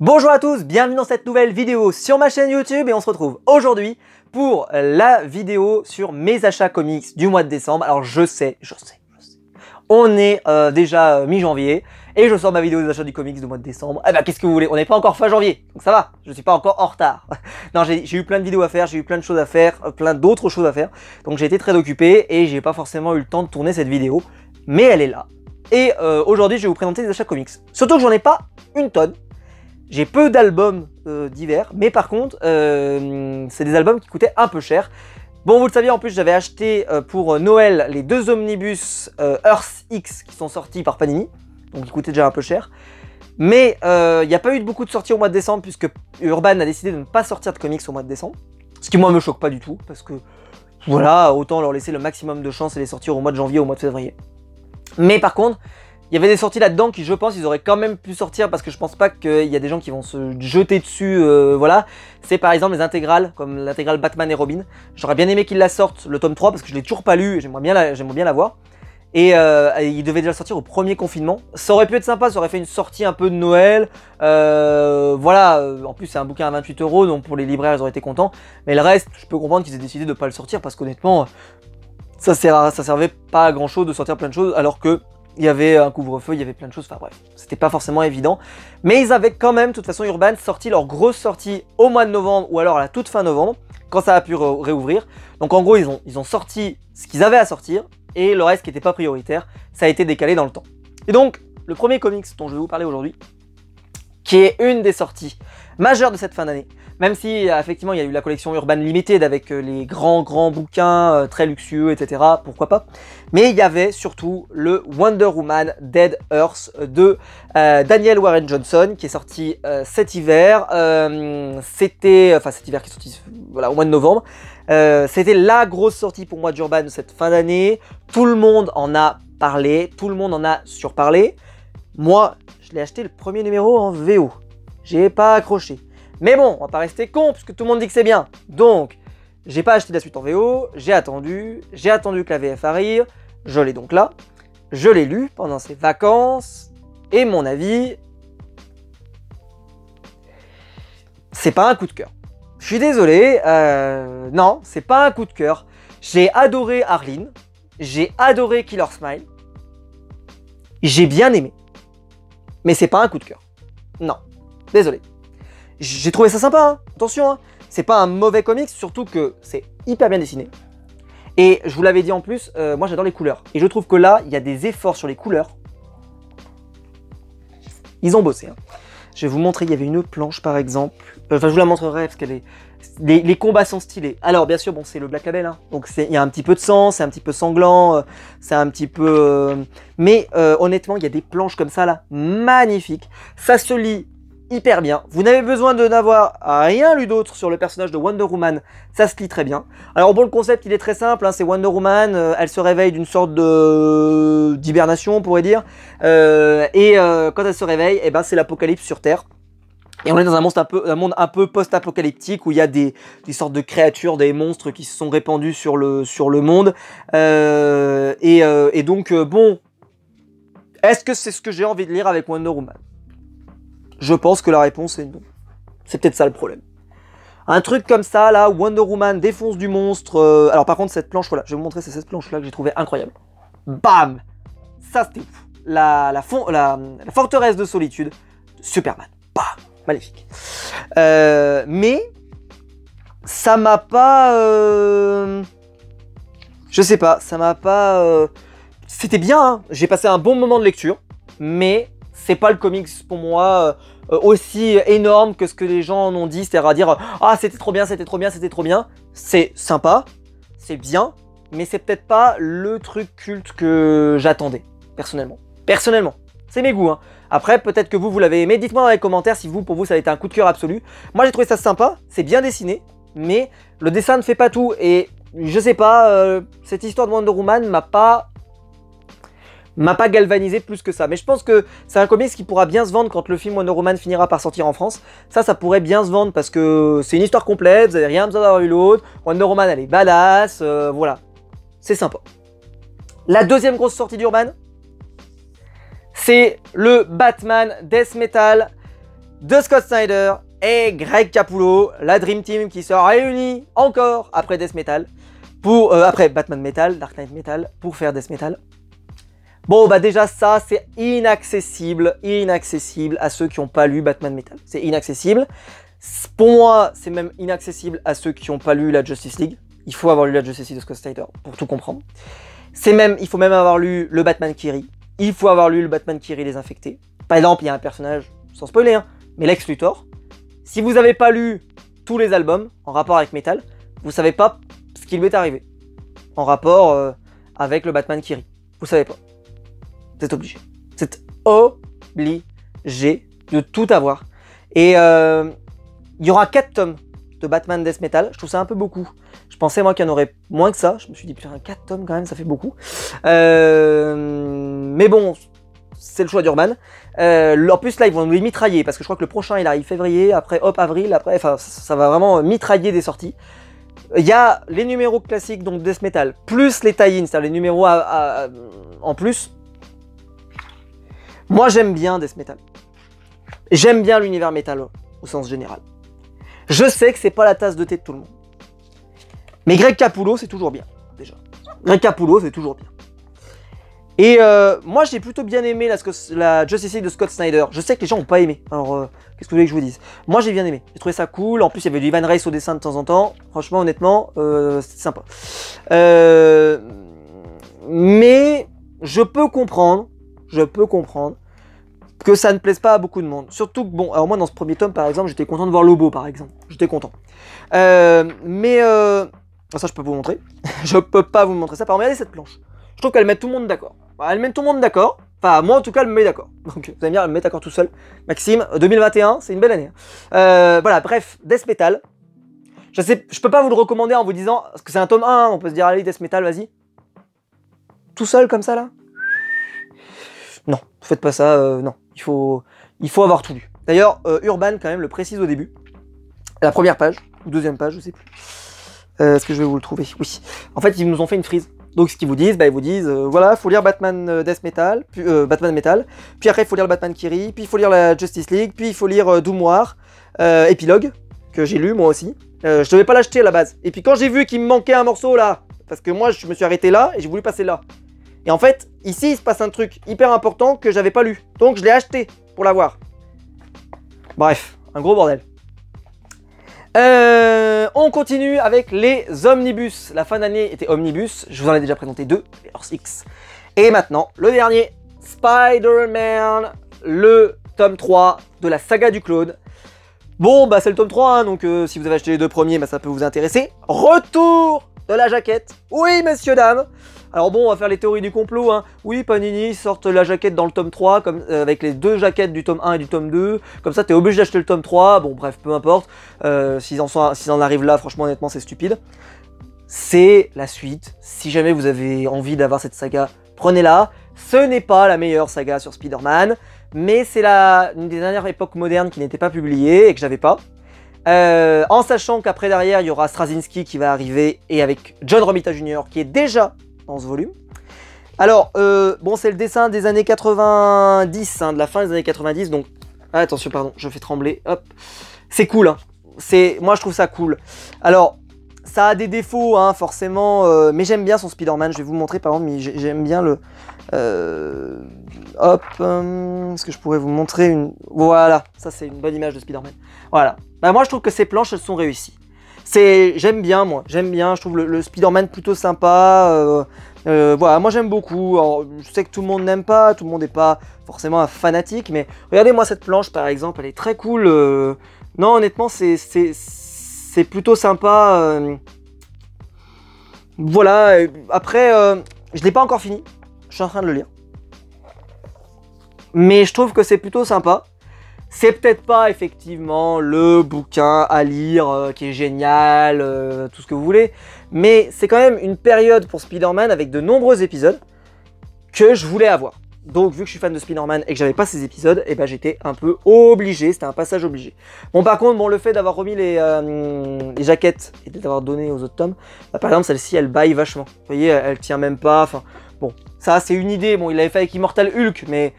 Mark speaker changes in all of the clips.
Speaker 1: Bonjour à tous, bienvenue dans cette nouvelle vidéo sur ma chaîne YouTube et on se retrouve aujourd'hui pour la vidéo sur mes achats comics du mois de décembre. Alors je sais, on est déjà mi-janvier et je sors ma vidéo des achats du comics du mois de décembre. Eh ben qu'est-ce que vous voulez, on n'est pas encore fin janvier, donc ça va, je suis pas encore en retard. Non, j'ai eu plein de vidéos à faire, j'ai eu plein de choses à faire, plein d'autres choses à faire, donc j'ai été très occupé et j'ai pas forcément eu le temps de tourner cette vidéo, mais elle est là. Et aujourd'hui je vais vous présenter des achats comics, surtout que j'en ai pas une tonne. J'ai peu d'albums divers, mais par contre, c'est des albums qui coûtaient un peu cher. Bon, vous le saviez, en plus, j'avais acheté pour Noël les deux omnibus Earth X qui sont sortis par Panini, donc ils coûtaient déjà un peu cher. Mais il n'y a pas eu beaucoup de sorties au mois de décembre, puisque Urban a décidé de ne pas sortir de comics au mois de décembre. Ce qui, moi, me choque pas du tout, parce que, voilà, autant leur laisser le maximum de chance et les sortir au mois de janvier, au mois de février. Mais par contre, il y avait des sorties là-dedans qui, je pense, ils auraient quand même pu sortir parce que je pense pas qu'il y a des gens qui vont se jeter dessus, voilà. C'est par exemple les intégrales, comme l'intégrale Batman et Robin. J'aurais bien aimé qu'ils la sortent, le tome 3, parce que je l'ai toujours pas lu et j'aimerais bien la voir. Et il devait déjà sortir au premier confinement. Ça aurait pu être sympa, ça aurait fait une sortie un peu de Noël. Voilà, en plus c'est un bouquin à 28 €, donc pour les libraires ils auraient été contents. Mais le reste, je peux comprendre qu'ils aient décidé de pas le sortir parce qu'honnêtement, ça servait pas à grand chose de sortir plein de choses alors que il y avait un couvre-feu, il y avait plein de choses, enfin bref, c'était pas forcément évident. Mais ils avaient quand même, de toute façon, Urban sorti leur grosse sortie au mois de novembre ou alors à la toute fin novembre, quand ça a pu réouvrir. Donc en gros, ils ont sorti ce qu'ils avaient à sortir et le reste qui n'était pas prioritaire, ça a été décalé dans le temps. Et donc, le premier comics dont je vais vous parler aujourd'hui, qui est une des sorties majeures de cette fin d'année, même si effectivement il y a eu la collection Urban Limited avec les grands bouquins très luxueux, etc. Pourquoi pas. Mais il y avait surtout le Wonder Woman Dead Earth de Daniel Warren Johnson qui est sorti cet hiver. C'était, enfin cet hiver qui est sorti voilà, au mois de novembre. C'était la grosse sortie pour moi d'Urban de cette fin d'année. Tout le monde en a parlé, tout le monde en a surparlé. Moi, je l'ai acheté le premier numéro en VO. J'ai pas accroché. Mais bon, on va pas rester con, puisque tout le monde dit que c'est bien. Donc, j'ai pas acheté la suite en VO, j'ai attendu que la VF arrive, je l'ai donc là. Je l'ai lu pendant ces vacances, et mon avis, c'est pas un coup de cœur. Je suis désolé, non, c'est pas un coup de cœur. J'ai adoré Arline, j'ai adoré Killer Smile, j'ai bien aimé. Mais c'est pas un coup de cœur. Non, désolé. J'ai trouvé ça sympa, hein. Attention, hein. C'est pas un mauvais comics, surtout que c'est hyper bien dessiné. Et je vous l'avais dit en plus, moi j'adore les couleurs. Et je trouve que là, il y a des efforts sur les couleurs. Ils ont bossé. Hein. Je vais vous montrer, il y avait une planche par exemple. Enfin, je vous la montrerai parce qu'elle est... Les combats sont stylés. Alors bien sûr, bon, c'est le Black Label, hein. Donc il y a un petit peu de sang, c'est un petit peu sanglant, c'est un petit peu... Mais honnêtement, il y a des planches comme ça là, magnifiques. Ça se lit hyper bien. Vous n'avez besoin de n'avoir rien lu d'autre sur le personnage de Wonder Woman, ça se lit très bien. Alors bon, le concept il est très simple, hein, c'est Wonder Woman, elle se réveille d'une sorte de d'hibernation, on pourrait dire. Quand elle se réveille, eh ben, c'est l'apocalypse sur Terre. Et on est dans un monde un peu post-apocalyptique où il y a des sortes de créatures, des monstres qui se sont répandus sur le monde. Donc, bon, est-ce que c'est ce que j'ai envie de lire avec Wonder Woman? Je pense que la réponse est non. C'est peut-être ça le problème. Un truc comme ça, là, Wonder Woman défonce du monstre. Alors par contre, cette planche, voilà, je vais vous montrer, c'est cette planche-là que j'ai trouvé incroyable. Bam! Ça, c'était ouf. La forteresse de solitude de Superman. Bam! Magnifique. Mais ça m'a pas... je sais pas, ça m'a pas... C'était bien, hein. J'ai passé un bon moment de lecture, mais c'est pas le comics pour moi aussi énorme que ce que les gens en ont dit, c'est-à-dire à dire « Ah, c'était trop bien, c'était trop bien, c'était trop bien ». C'est sympa, c'est bien, mais c'est peut-être pas le truc culte que j'attendais, personnellement. Personnellement, c'est mes goûts, hein. Après, peut-être que vous l'avez aimé. Dites-moi dans les commentaires si pour vous, ça a été un coup de cœur absolu. Moi, j'ai trouvé ça sympa. C'est bien dessiné. Mais le dessin ne fait pas tout. Et je sais pas, cette histoire de Wonder Woman m'a pas galvanisé plus que ça. Mais je pense que c'est un comics qui pourra bien se vendre quand le film Wonder Woman finira par sortir en France. Ça pourrait bien se vendre parce que c'est une histoire complète. Vous n'avez rien besoin d'avoir eu l'autre. Wonder Woman, elle est badass. Voilà. C'est sympa. La deuxième grosse sortie d'Urban, c'est le Batman Death Metal de Scott Snyder et Greg Capullo, la Dream Team qui se réunit encore après Death Metal, après Batman Metal, Dark Knight Metal, pour faire Death Metal. Bon, bah déjà ça, c'est inaccessible à ceux qui n'ont pas lu Batman Metal. C'est inaccessible. Pour moi, c'est même inaccessible à ceux qui n'ont pas lu la Justice League. Il faut avoir lu la Justice League de Scott Snyder pour tout comprendre. Il faut même avoir lu le Batman qui rit. Il faut avoir lu le Batman qui rit les infectés. Par exemple, il y a un personnage, sans spoiler, hein, mais Lex Luthor. Si vous n'avez pas lu tous les albums en rapport avec Metal, vous savez pas ce qui lui est arrivé en rapport avec le Batman qui rit. Vous savez pas. C'est obligé. C'est obligé de tout avoir. Et il y aura 4 tomes de Batman Death Metal. Je trouve ça un peu beaucoup. Je pensais moi qu'il y en aurait moins que ça. Je me suis dit, putain, 4 tomes quand même, ça fait beaucoup. Mais bon, c'est le choix d'Urban. En plus là, ils vont nous les mitrailler parce que je crois que le prochain il arrive février, après hop avril, après, enfin ça va vraiment mitrailler des sorties. Il y a les numéros classiques, donc Death Metal, plus les tie-ins, c'est-à-dire les numéros en plus. Moi j'aime bien Death Metal. J'aime bien l'univers métal au sens général. Je sais que c'est pas la tasse de thé de tout le monde. Mais Greg Capullo c'est toujours bien, déjà. Greg Capullo c'est toujours bien. Et moi j'ai plutôt bien aimé la Justice League de Scott Snyder. Je sais que les gens n'ont pas aimé, alors qu'est-ce que vous voulez que je vous dise? Moi j'ai bien aimé, j'ai trouvé ça cool, en plus il y avait du Ivan Reis au dessin de temps en temps. Franchement honnêtement, c'était sympa. Mais je peux comprendre que ça ne plaise pas à beaucoup de monde. Surtout que bon, alors moi dans ce premier tome par exemple, j'étais content de voir Lobo par exemple. J'étais content. Ça je peux vous montrer. Je peux pas vous montrer ça. Par exemple, regardez cette planche. Je trouve qu'elle met tout le monde d'accord. Elle met tout le monde d'accord. Enfin, moi en tout cas, elle me met d'accord. Donc vous allez me dire, elle me met d'accord tout seul. Maxime, 2021, c'est une belle année. Voilà, bref, Death Metal. Je peux pas vous le recommander en vous disant, parce que c'est un tome 1, on peut se dire, allez, Death Metal, vas-y. Tout seul comme ça là? Non, faites pas ça, non. Il faut avoir tout lu. D'ailleurs, Urban quand même le précise au début. La première page, ou deuxième page, je sais plus. Est-ce que je vais vous le trouver? Oui. En fait, ils nous ont fait une frise. Donc ce qu'ils vous disent, bah, ils vous disent, voilà, faut lire Batman Death Metal, puis Batman Metal, puis après il faut lire le Batman qui rit, puis il faut lire la Justice League, puis il faut lire Doom War, Épilogue, que j'ai lu moi aussi. Je devais pas l'acheter à la base. Et puis quand j'ai vu qu'il me manquait un morceau là, parce que moi je me suis arrêté là et j'ai voulu passer là. Et en fait, ici il se passe un truc hyper important que j'avais pas lu. Donc je l'ai acheté pour l'avoir. Bref, un gros bordel. On continue avec les omnibus. La fin d'année était omnibus. Je vous en ai déjà présenté 2, Earth X. Et maintenant, le dernier, Spider-Man, le tome 3 de la saga du Clone. Bon, bah c'est le tome 3, hein, donc si vous avez acheté les 2 premiers, bah, ça peut vous intéresser. Retour de la jaquette. Oui, messieurs, dames. Alors bon, on va faire les théories du complot, hein. Oui, Panini sortent la jaquette dans le tome 3, comme, avec les 2 jaquettes du tome 1 et du tome 2. Comme ça, t'es obligé d'acheter le tome 3. Bon, bref, peu importe. S'ils en arrivent là, franchement, honnêtement, c'est stupide. C'est la suite. Si jamais vous avez envie d'avoir cette saga, prenez-la. Ce n'est pas la meilleure saga sur Spider-Man, mais c'est une des dernières époques modernes qui n'était pas publiée et que j'avais pas. En sachant qu'après derrière, il y aura Straczynski qui va arriver et avec John Romita Jr. qui est déjà dans ce volume. Alors, bon, c'est le dessin des années 90, hein, de la fin des années 90, donc... Ah, attention, pardon, je fais trembler, hop. C'est cool, hein. Moi, je trouve ça cool. Alors, ça a des défauts, hein, forcément, mais j'aime bien son Spider-Man. Je vais vous montrer, par exemple, mais j'aime bien le... hop, est-ce que je pourrais vous montrer une... Voilà, ça, c'est une bonne image de Spider-Man. Voilà. Bah, moi, je trouve que ces planches, elles sont réussies. J'aime bien, moi, je trouve le Spider-Man plutôt sympa, voilà, moi j'aime beaucoup. Alors, je sais que tout le monde n'aime pas, tout le monde n'est pas forcément un fanatique, mais regardez-moi cette planche par exemple, elle est très cool, non honnêtement c'est plutôt sympa, voilà, après je l'ai pas encore fini, je suis en train de le lire, mais je trouve que c'est plutôt sympa. C'est peut-être pas effectivement le bouquin à lire qui est génial, tout ce que vous voulez, mais c'est quand même une période pour Spider-Man avec de nombreux épisodes que je voulais avoir. Donc vu que je suis fan de Spider-Man et que j'avais pas ces épisodes, et ben j'étais un peu obligé, c'était un passage obligé. Bon par contre, bon, le fait d'avoir remis les jaquettes et d'avoir donné aux autres tomes, bah, par exemple celle-ci elle baille vachement. Vous voyez, elle tient même pas, enfin bon, ça c'est une idée, bon il l'avait fait avec Immortal Hulk, mais...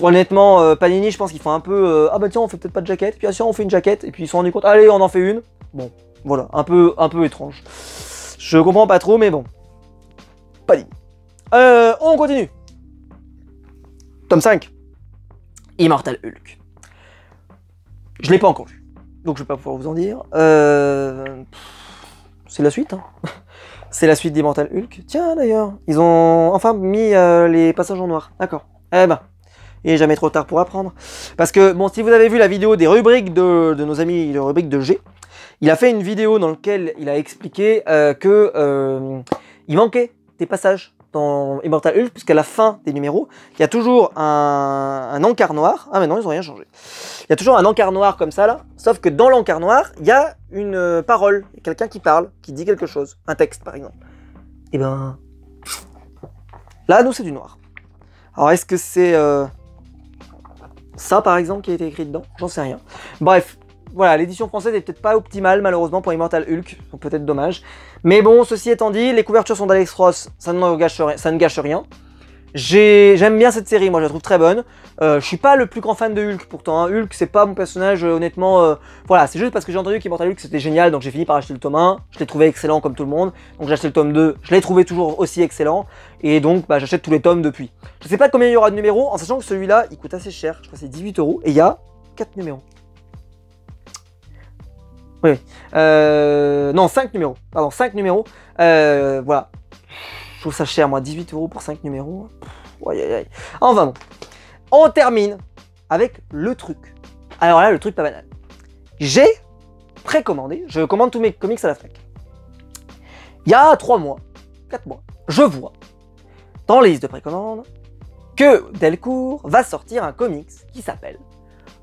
Speaker 1: honnêtement, Panini, je pense qu'ils font un peu ah bah tiens, on fait peut-être pas de jaquette, puis ah tiens, on fait une jaquette, et puis ils se sont rendus compte, allez, on en fait une. Bon, voilà, un peu étrange. Je comprends pas trop, mais bon. Panini. On continue. Tome 5. Immortal Hulk. Je l'ai pas encore lu, donc je vais pas pouvoir vous en dire. C'est la suite, hein. C'est la suite d'Immortal Hulk. Tiens, d'ailleurs, ils ont enfin mis les passages en noir. D'accord. Eh ben, il n'est jamais trop tard pour apprendre. Parce que, bon, si vous avez vu la vidéo des rubriques de nos amis, les rubriques de G, il a fait une vidéo dans laquelle il a expliqué il manquait des passages dans Immortal Hulk, puisqu'à la fin des numéros, il y a toujours un encart noir. Ah mais non, ils n'ont rien changé. Il y a toujours un encart noir comme ça, là. Sauf que dans l'encart noir, il y a une parole. Quelqu'un qui parle, qui dit quelque chose. Un texte, par exemple. Et ben... Là, nous, c'est du noir. Alors, est-ce que c'est... ça, par exemple, qui a été écrit dedans? J'en sais rien. Bref. Voilà, l'édition française est peut-être pas optimale, malheureusement, pour Immortal Hulk. C'est peut-être dommage. Mais bon, ceci étant dit, les couvertures sont d'Alex Ross, ça ne gâche rien. J'aime bien cette série, moi je la trouve très bonne. Je suis pas le plus grand fan de Hulk pourtant, hein. Hulk c'est pas mon personnage honnêtement, voilà, c'est juste parce que j'ai entendu qu'Immortal Hulk c'était génial, donc j'ai fini par acheter le tome 1, je l'ai trouvé excellent comme tout le monde, donc j'ai acheté le tome 2, je l'ai trouvé toujours aussi excellent, et donc bah, j'achète tous les tomes depuis. Je sais pas combien il y aura de numéros, en sachant que celui-là il coûte assez cher, je crois que c'est 18 €, et il y a 4 numéros. Oui, non 5 numéros, pardon 5 numéros, voilà. Je trouve ça cher, moi, 18 € pour 5 numéros. Aïe, aïe, aïe. Enfin bon, on termine avec le truc. Alors là, le truc pas banal. J'ai précommandé, je commande tous mes comics à la FNAC. Il y a 3 mois, 4 mois, je vois dans les listes de précommande que Delcourt va sortir un comics qui s'appelle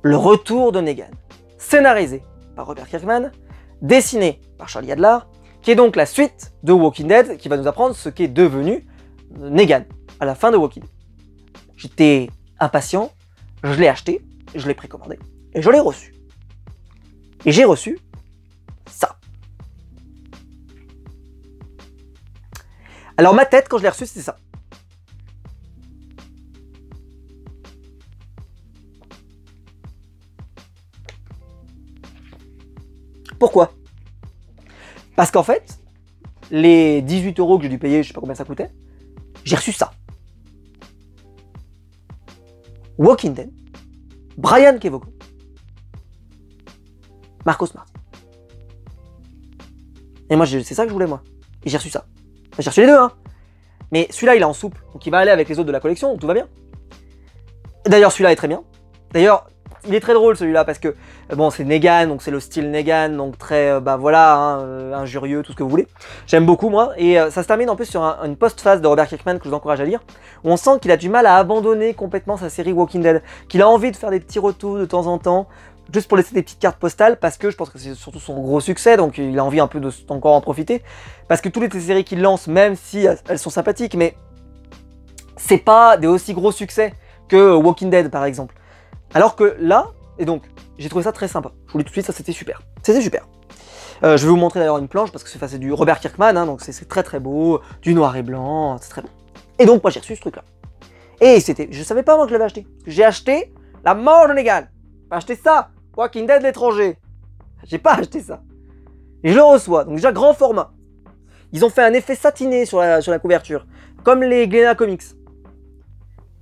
Speaker 1: Le Retour de Negan, scénarisé par Robert Kirkman, dessiné par Charlie Adler, qui est donc la suite de Walking Dead, qui va nous apprendre ce qu'est devenu Negan à la fin de Walking Dead. J'étais impatient, je l'ai acheté, je l'ai précommandé, et je l'ai reçu. Et j'ai reçu ça. Alors ma tête, quand je l'ai reçu, c'était ça. Pourquoi ? Parce qu'en fait, les 18 € que j'ai dû payer, je sais pas combien ça coûtait, j'ai reçu ça. Walking Dead, Brian Kevogan, Marcos Martin. Et moi, c'est ça que je voulais, moi. Et j'ai reçu ça. J'ai reçu les deux, hein. Mais celui-là, il est en souple, donc il va aller avec les autres de la collection, donc tout va bien. D'ailleurs, celui-là est très bien. D'ailleurs, il est très drôle celui-là parce que bon, c'est Negan, donc c'est le style Negan, donc très bah voilà, hein, injurieux, tout ce que vous voulez. J'aime beaucoup moi, et ça se termine en plus sur une post-phase de Robert Kirkman que je vous encourage à lire, où on sent qu'il a du mal à abandonner complètement sa série Walking Dead, qu'il a envie de faire des petits retours de temps en temps, juste pour laisser des petites cartes postales, parce que je pense que c'est surtout son gros succès, donc il a envie un peu d'encore en profiter, parce que toutes les séries qu'il lance, même si elles sont sympathiques, mais c'est pas des aussi gros succès que Walking Dead par exemple. Alors que là, et donc, j'ai trouvé ça très sympa. Je vous le dis tout de suite, ça c'était super. C'était super. Je vais vous montrer d'ailleurs une planche parce que c'est du Robert Kirkman, hein, donc c'est très très beau, du noir et blanc, c'est très beau. Et donc moi j'ai reçu ce truc là. Et c'était, je savais pas moi que je l'avais acheté. J'ai acheté La Mort de Negan. J'ai acheté ça, Walking Dead l'étranger. J'ai pas acheté ça. Et je le reçois, donc déjà grand format. Ils ont fait un effet satiné sur la couverture, comme les Glénat Comics.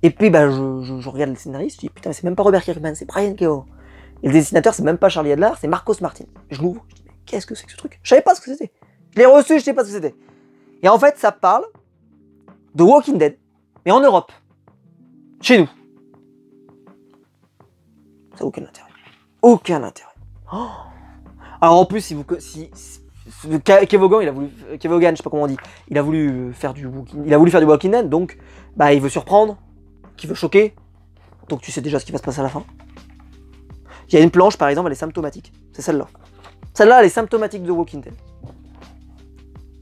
Speaker 1: Et puis bah, je regarde le scénariste, je dis putain c'est même pas Robert Kirkman, c'est Brian Keogh. Et le dessinateur c'est même pas Charlie Adler, c'est Marcos Martin. Je l'ouvre, je dis mais qu'est-ce que c'est que ce truc? Je savais pas ce que c'était. Je l'ai reçu, je sais pas ce que c'était. Et en fait ça parle de Walking Dead, mais en Europe. Chez nous. Ça n'a aucun intérêt. Aucun intérêt. Oh. Alors en plus si Kevogan, Kevogan, je sais pas comment on dit, il a voulu faire du Walking Dead, donc bah il veut surprendre, qui veut choquer, donc tu sais déjà ce qui va se passer à la fin. Il y a une planche par exemple, elle est symptomatique, c'est celle-là. Celle-là elle est symptomatique de Walking Dead.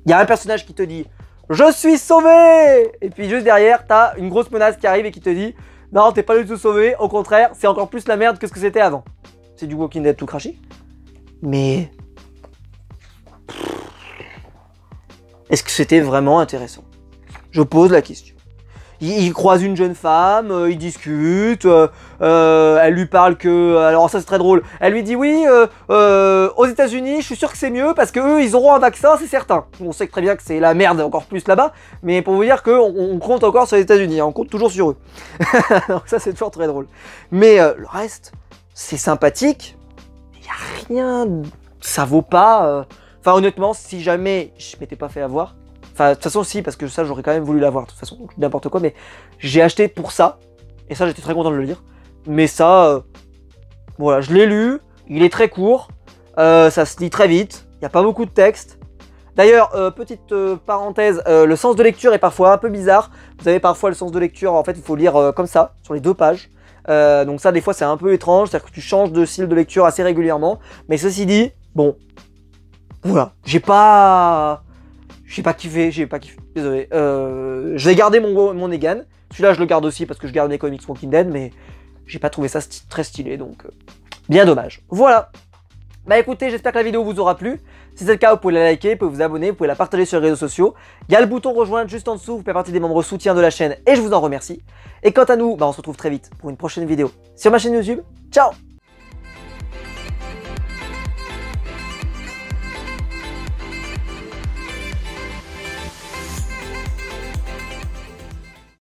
Speaker 1: Il y a un personnage qui te dit « Je suis sauvé !» Et puis juste derrière, t'as une grosse menace qui arrive et qui te dit « Non, t'es pas du tout sauvé, au contraire, c'est encore plus la merde que ce que c'était avant. » C'est du Walking Dead tout craché. Mais... est-ce que c'était vraiment intéressant? Je pose la question. il croise une jeune femme, il discute, elle lui parle que... Alors ça c'est très drôle, elle lui dit oui, aux États-Unis je suis sûr que c'est mieux parce que eux ils auront un vaccin, c'est certain. On sait très bien que c'est la merde encore plus là-bas, mais pour vous dire qu'on compte encore sur les États-Unis, on compte toujours sur eux. Donc ça c'est toujours très drôle. Mais le reste, c'est sympathique, il n'y a rien, ça vaut pas... Enfin honnêtement, si jamais je m'étais pas fait avoir, enfin de toute façon si, parce que ça j'aurais quand même voulu l'avoir, de toute façon, n'importe quoi, mais j'ai acheté pour ça, et ça j'étais très content de le lire, mais ça, voilà, je l'ai lu, il est très court, ça se lit très vite, il n'y a pas beaucoup de texte. D'ailleurs, petite parenthèse, le sens de lecture est parfois un peu bizarre, vous avez parfois le sens de lecture, en fait il faut lire comme ça, sur les 2 pages, donc ça des fois c'est un peu étrange, c'est-à-dire que tu changes de style de lecture assez régulièrement, mais ceci dit, bon... Voilà, j'ai pas kiffé, désolé. Je vais garder mon Negan, celui-là je le garde aussi parce que je garde mes comics Walking Dead, mais j'ai pas trouvé ça très stylé, donc bien dommage. Voilà, bah écoutez, j'espère que la vidéo vous aura plu. Si c'est le cas, vous pouvez la liker, vous pouvez vous abonner, vous pouvez la partager sur les réseaux sociaux. Il y a le bouton rejoindre juste en dessous, vous faites partie des membres soutiens de la chaîne et je vous en remercie. Et quant à nous, bah on se retrouve très vite pour une prochaine vidéo sur ma chaîne YouTube. Ciao!